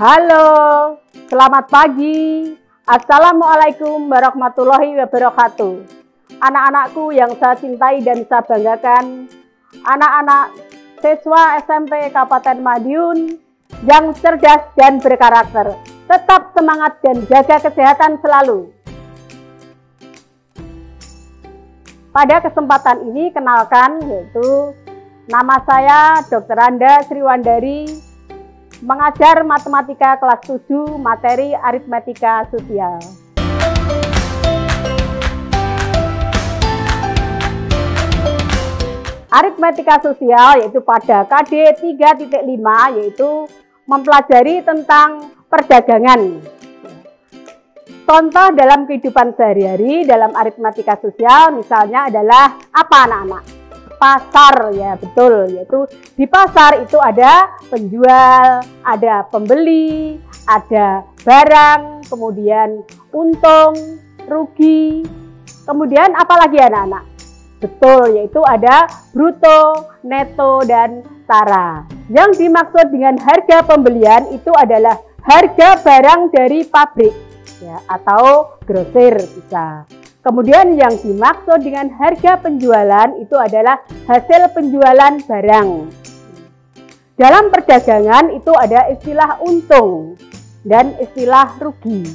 Halo, selamat pagi. Assalamualaikum warahmatullahi wabarakatuh. Anak-anakku yang saya cintai dan saya banggakan, anak-anak siswa SMP Kabupaten Madiun yang cerdas dan berkarakter. Tetap semangat dan jaga kesehatan selalu. Pada kesempatan ini kenalkan, yaitu nama saya Dr. Anda Sriwandari, mengajar matematika kelas 7 materi aritmetika sosial. Aritmetika sosial yaitu pada KD 3.5 yaitu mempelajari tentang perdagangan. Contoh dalam kehidupan sehari-hari dalam aritmetika sosial misalnya adalah apa anak-anak? Pasar, ya betul, yaitu di pasar itu ada penjual, ada pembeli, ada barang, kemudian untung, rugi, kemudian apa lagi anak-anak? Betul, yaitu ada bruto, neto, dan tara. Yang dimaksud dengan harga pembelian itu adalah harga barang dari pabrik, ya, atau grosir bisa. Kemudian yang dimaksud dengan harga penjualan itu adalah hasil penjualan barang. Dalam perdagangan itu ada istilah untung dan istilah rugi.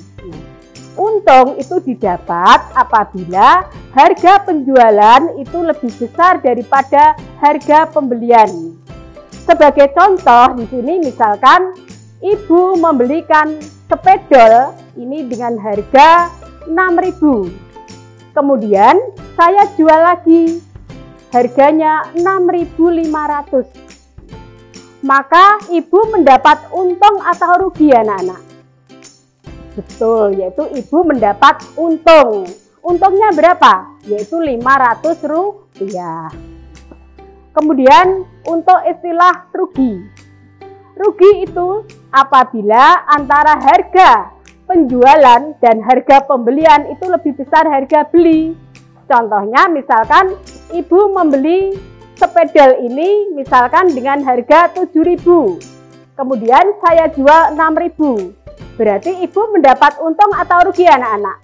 Untung itu didapat apabila harga penjualan itu lebih besar daripada harga pembelian. Sebagai contoh di sini misalkan ibu membelikan sepedol ini dengan harga 6.000. Kemudian saya jual lagi, harganya 6.500. Maka ibu mendapat untung atau rugi anak-anak? Betul, yaitu ibu mendapat untung. Untungnya berapa? Yaitu 500 rupiah. Kemudian untuk istilah rugi. Rugi itu apabila antara harga penjualan dan harga pembelian itu lebih besar harga beli. Contohnya misalkan ibu membeli sepedal ini misalkan dengan harga 7.000. Kemudian saya jual 6.000. Berarti ibu mendapat untung atau rugi anak-anak?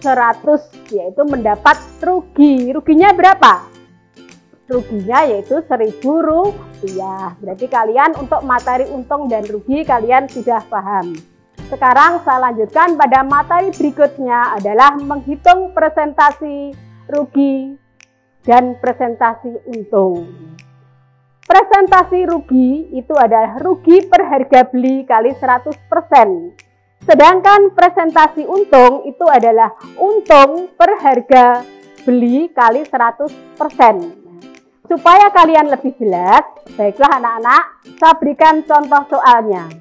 100, yaitu mendapat rugi. Ruginya berapa? Ruginya yaitu 1.000 rupiah. Berarti kalian untuk materi untung dan rugi kalian sudah paham. Sekarang saya lanjutkan pada materi berikutnya adalah menghitung presentasi rugi dan presentasi untung. Presentasi rugi itu adalah rugi per harga beli kali 100%. Sedangkan presentasi untung itu adalah untung per harga beli kali 100%. Supaya kalian lebih jelas, baiklah anak-anak, saya berikan contoh soalnya.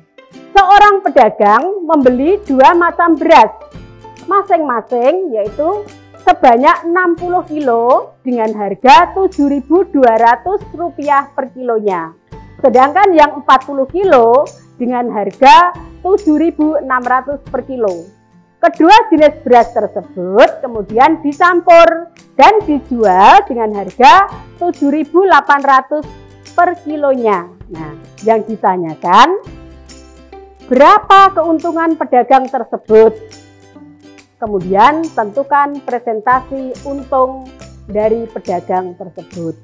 Seorang pedagang membeli 2 macam beras, masing-masing yaitu sebanyak 60 kilo dengan harga Rp7.200 per kilonya. Sedangkan yang 40 kilo dengan harga Rp7.600 per kilo. Kedua jenis beras tersebut kemudian dicampur dan dijual dengan harga Rp7.800 per kilonya. Nah, yang ditanyakan, berapa keuntungan pedagang tersebut? Kemudian tentukan presentasi untung dari pedagang tersebut.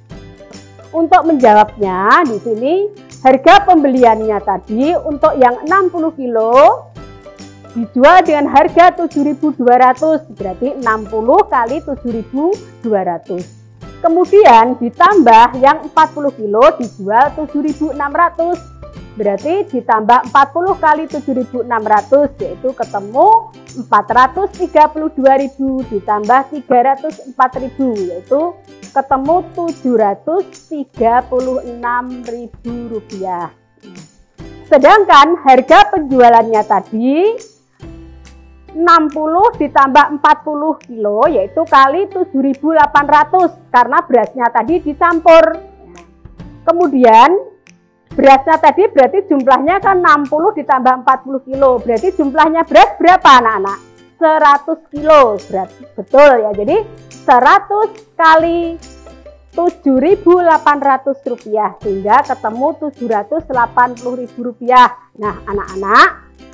Untuk menjawabnya di sini harga pembeliannya tadi untuk yang 60 kilo dijual dengan harga Rp7.200, berarti 60 kali Rp7.200. Kemudian ditambah yang 40 kilo dijual Rp7.600. Berarti ditambah 40 kali 7.600 yaitu ketemu 432.000 ditambah 304.000 yaitu ketemu Rp736.000. Sedangkan harga penjualannya tadi 60 ditambah 40 kilo yaitu kali 7.800 karena berasnya tadi dicampur. Kemudian berasnya tadi berarti jumlahnya kan 60 ditambah 40 kilo. Berarti jumlahnya beras berapa anak-anak? 100 kilo. Berarti betul ya. Jadi 100 kali Rp7.800 sehingga ketemu Rp780.000. Nah, anak-anak,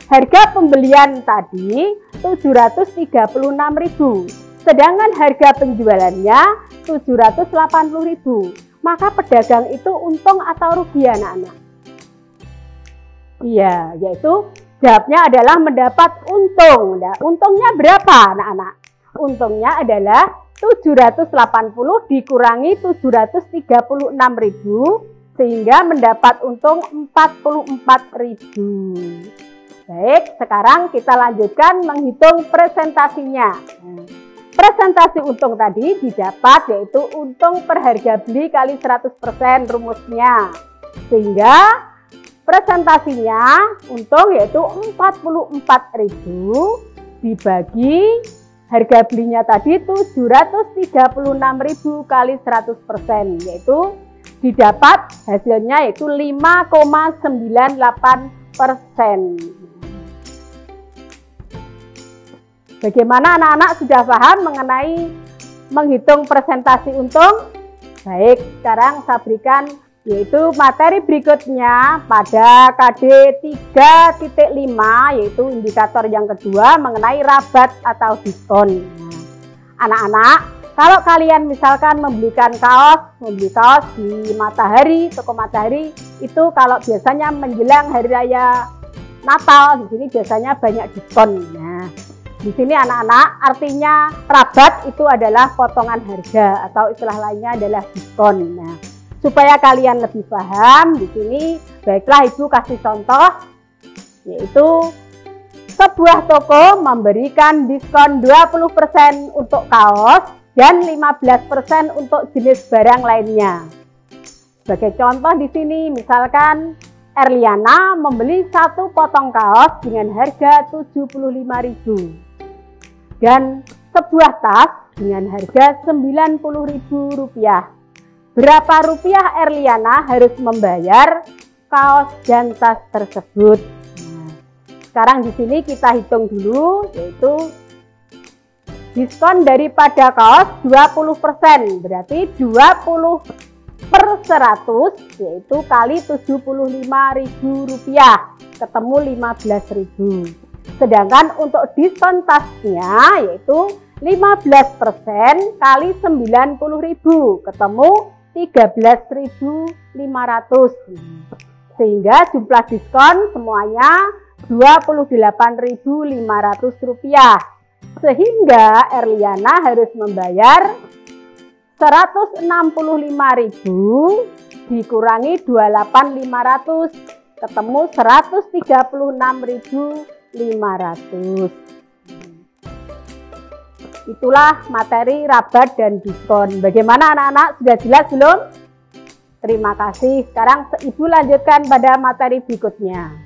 harga pembelian tadi Rp736.000, sedangkan harga penjualannya Rp780.000. Maka pedagang itu untung atau rugi, anak-anak? Iya, yaitu jawabnya adalah mendapat untung. Nah, untungnya berapa, anak-anak? Untungnya adalah 780 dikurangi 736.000 sehingga mendapat untung 44.000. Baik, sekarang kita lanjutkan menghitung presentasinya. Presentasi untung tadi didapat yaitu untung per harga beli kali 100% rumusnya. Sehingga presentasinya untung yaitu 44.000 dibagi harga belinya tadi 736.000 kali 100%, yaitu didapat hasilnya yaitu 5,98%. Bagaimana anak-anak, sudah paham mengenai menghitung presentasi untung? Baik, sekarang saya berikan yaitu materi berikutnya pada KD 3.5, yaitu indikator yang kedua mengenai rabat atau diskon. Anak-anak, kalau kalian misalkan membeli kaos di Matahari, toko Matahari, itu kalau biasanya menjelang hari raya Natal, di sini biasanya banyak diskon. Nah, di sini anak-anak, artinya rabat itu adalah potongan harga atau istilah lainnya adalah diskon. Nah, supaya kalian lebih paham di sini, baiklah Ibu kasih contoh, yaitu sebuah toko memberikan diskon 20% untuk kaos dan 15% untuk jenis barang lainnya. Sebagai contoh di sini, misalkan Erliana membeli satu potong kaos dengan harga 75.000 dan sebuah tas dengan harga Rp90.000. Berapa rupiah Erliana harus membayar kaos dan tas tersebut? Nah, sekarang di sini kita hitung dulu, yaitu diskon daripada kaos 20%, berarti 20 per 100, yaitu kali Rp75.000, ketemu Rp15.000. Sedangkan untuk diskon tasnya yaitu 15% kali Rp90.000, ketemu Rp13.500, sehingga jumlah diskon semuanya Rp28.500, sehingga Erliana harus membayar Rp165.000 dikurangi 28.500, ketemu Rp136.500. Itulah materi rabat dan diskon. Bagaimana anak-anak, sudah jelas belum? Terima kasih. Sekarang Ibu lanjutkan pada materi berikutnya,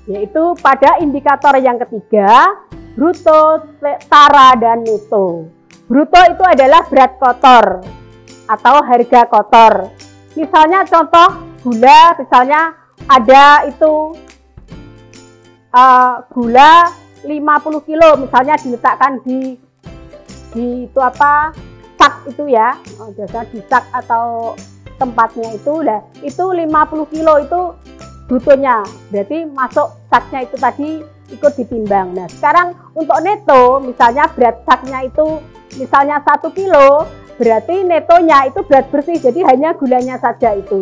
yaitu pada indikator yang ketiga, bruto, tara, dan neto. Bruto itu adalah berat kotor atau harga kotor. Misalnya contoh gula, misalnya ada itu gula 50 kilo misalnya diletakkan di itu apa, sak itu ya, biasanya di sak atau tempatnya itu lah, itu 50 kilo itu brutonya, berarti masuk saknya itu tadi ikut ditimbang. Nah, sekarang untuk neto, misalnya berat saknya itu misalnya 1 kilo, berarti netonya itu berat bersih, jadi hanya gulanya saja itu,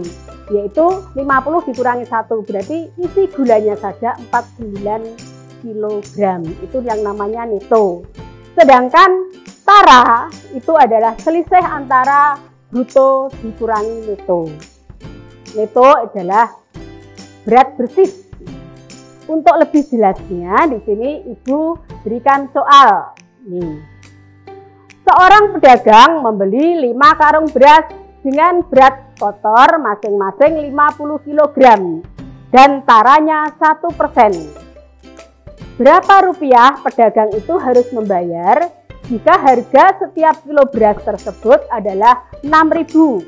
yaitu 50 dikurangi 1, berarti isi gulanya saja 49 kg. Itu yang namanya neto. Sedangkan tara itu adalah selisih antara bruto dikurangi neto. Neto adalah berat bersih. Untuk lebih jelasnya di sini Ibu berikan soal. Nih. Seorang pedagang membeli 5 karung beras dengan berat kotor masing-masing 50 kg dan taranya 1%. Berapa rupiah pedagang itu harus membayar jika harga setiap kilo beras tersebut adalah 6.000?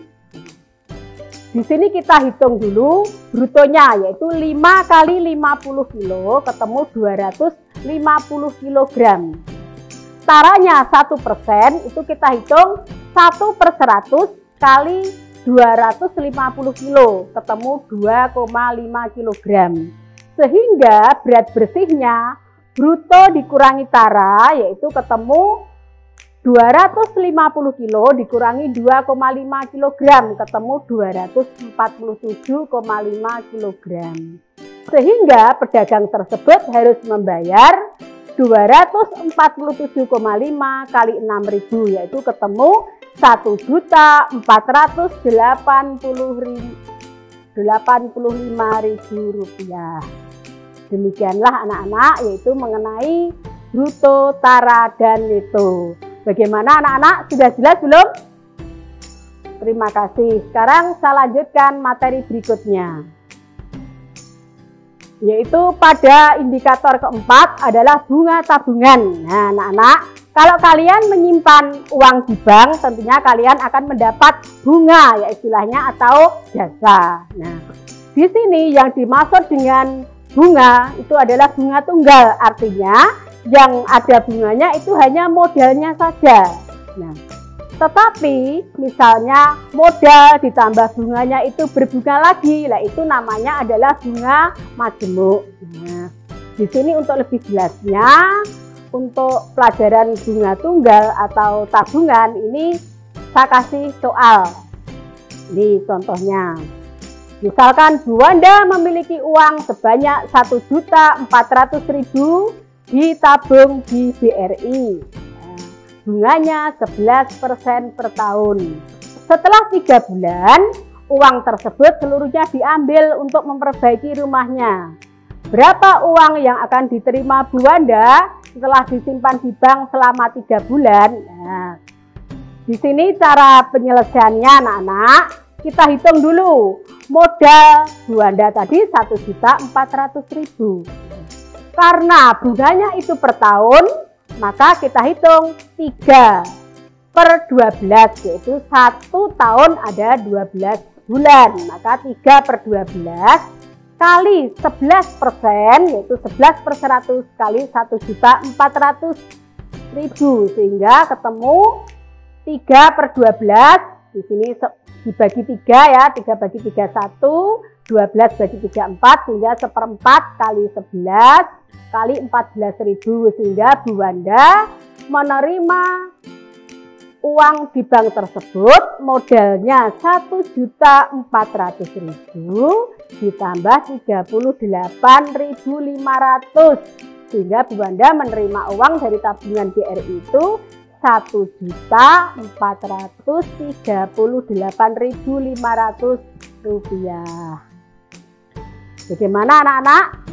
Di sini kita hitung dulu brutonya, yaitu 5 kali 50 kilo ketemu 250 kg. taranya 1%, itu kita hitung 1/100 kali 250 kilo, ketemu 2,5 kg. Sehingga berat bersihnya bruto dikurangi tara, yaitu ketemu 250 kilo dikurangi 2,5 kg, ketemu 247,5 kg. Sehingga pedagang tersebut harus membayar 247,5 kali 6.000, yaitu ketemu 1.485.000 rupiah. Demikianlah anak-anak, yaitu mengenai bruto, tara, dan neto. Bagaimana anak-anak? Sudah jelas belum? Terima kasih. Sekarang saya lanjutkan materi berikutnya, yaitu pada indikator keempat adalah bunga tabungan. Nah anak-anak, kalau kalian menyimpan uang di bank, tentunya kalian akan mendapat bunga, ya istilahnya, atau jasa. Nah, di sini yang dimaksud dengan bunga itu adalah bunga tunggal, artinya yang ada bunganya itu hanya modalnya saja. Nah, tetapi misalnya modal ditambah bunganya itu berbunga lagi, lah itu namanya adalah bunga majemuk. Nah, di sini untuk lebih jelasnya, untuk pelajaran bunga tunggal atau tabungan ini saya kasih soal. Ini contohnya. Misalkan Bu Wanda memiliki uang sebanyak 1.400.000 ditabung di BRI. Nah, bunganya 11% per tahun. Setelah 3 bulan, uang tersebut seluruhnya diambil untuk memperbaiki rumahnya. Berapa uang yang akan diterima Bu Wanda setelah disimpan di bank selama 3 bulan? Nah, di sini cara penyelesaiannya anak-anak, kita hitung dulu. Modal Bu Wanda tadi 1.400.000. Karena bunganya itu per tahun, maka kita hitung 3/12, yaitu 1 tahun ada 12 bulan. Maka 3/12 kali 11%, yaitu 11/100 kali 1.400.000, sehingga ketemu 3/12. Di sini dibagi 3 ya, 3 bagi 3 1, 12 bagi 3 4, sehingga 1/4 kali 11 kali 14.000, sehingga Bu Wanda menerima uang di bank tersebut modalnya 1.400.000 ditambah 38.500, sehingga Bu Wanda menerima uang dari tabungan BRI itu 1.438.500 rupiah. Bagaimana anak-anak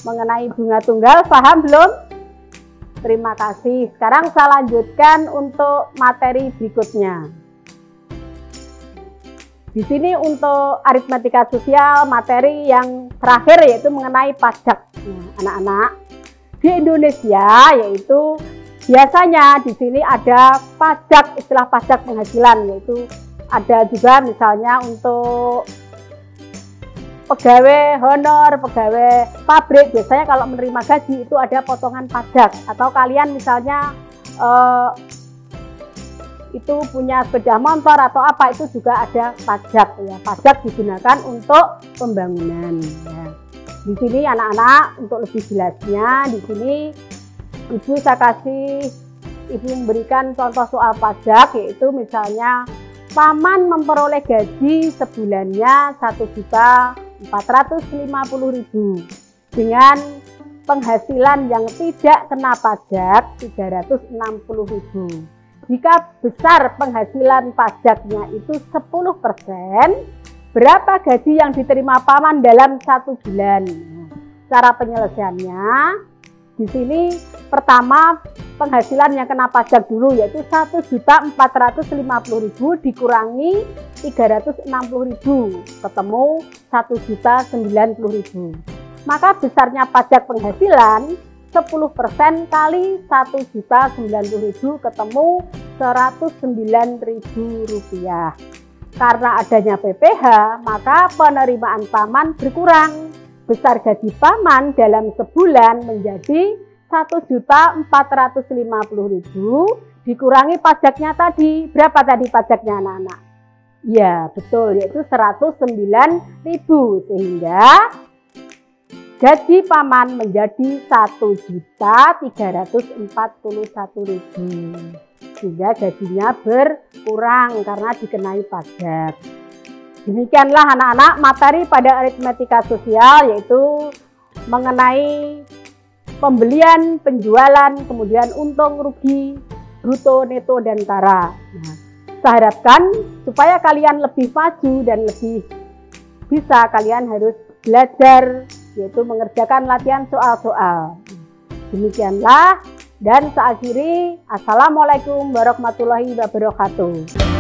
mengenai bunga tunggal, paham belum? Terima kasih. Sekarang saya lanjutkan untuk materi berikutnya. Di sini untuk aritmatika sosial, materi yang terakhir yaitu mengenai pajak. Nah, anak-anak, di Indonesia yaitu biasanya di sini ada pajak, istilah pajak penghasilan, yaitu ada juga misalnya untuk pegawai honor, pegawai pabrik, biasanya kalau menerima gaji itu ada potongan pajak. Atau kalian misalnya itu punya sepeda motor atau apa, itu juga ada pajak ya. Pajak digunakan untuk pembangunan ya. Di sini anak-anak, untuk lebih jelasnya, di sini Ibu saya kasih, Ibu memberikan contoh soal pajak, yaitu misalnya paman memperoleh gaji sebulannya 1.450.000 dengan penghasilan yang tidak kena pajak 360.000. Jika besar penghasilan pajaknya itu 10%, berapa gaji yang diterima paman dalam 1 bulan? Cara penyelesaiannya, di sini pertama penghasilan yang kena pajak dulu, yaitu 1.450.000 dikurangi 360.000, ketemu 1.090.000. Maka besarnya pajak penghasilan 10% kali 1.090.000, ketemu 109.000 rupiah. Karena adanya PPh, maka penerimaan paman berkurang. Besar gaji paman dalam sebulan menjadi 1.450.000 dikurangi pajaknya tadi. Berapa tadi pajaknya anak-anak? Ya, betul, yaitu 109.000, sehingga gaji paman menjadi 1.341.000, sehingga gajinya berkurang karena dikenai pajak. Demikianlah anak-anak materi pada aritmetika sosial, yaitu mengenai pembelian, penjualan, kemudian untung, rugi, bruto, neto, dan tara. Nah, saya harapkan supaya kalian lebih maju dan lebih bisa, kalian harus belajar, yaitu mengerjakan latihan soal-soal. Demikianlah, dan saya akhiri. Assalamualaikum warahmatullahi wabarakatuh.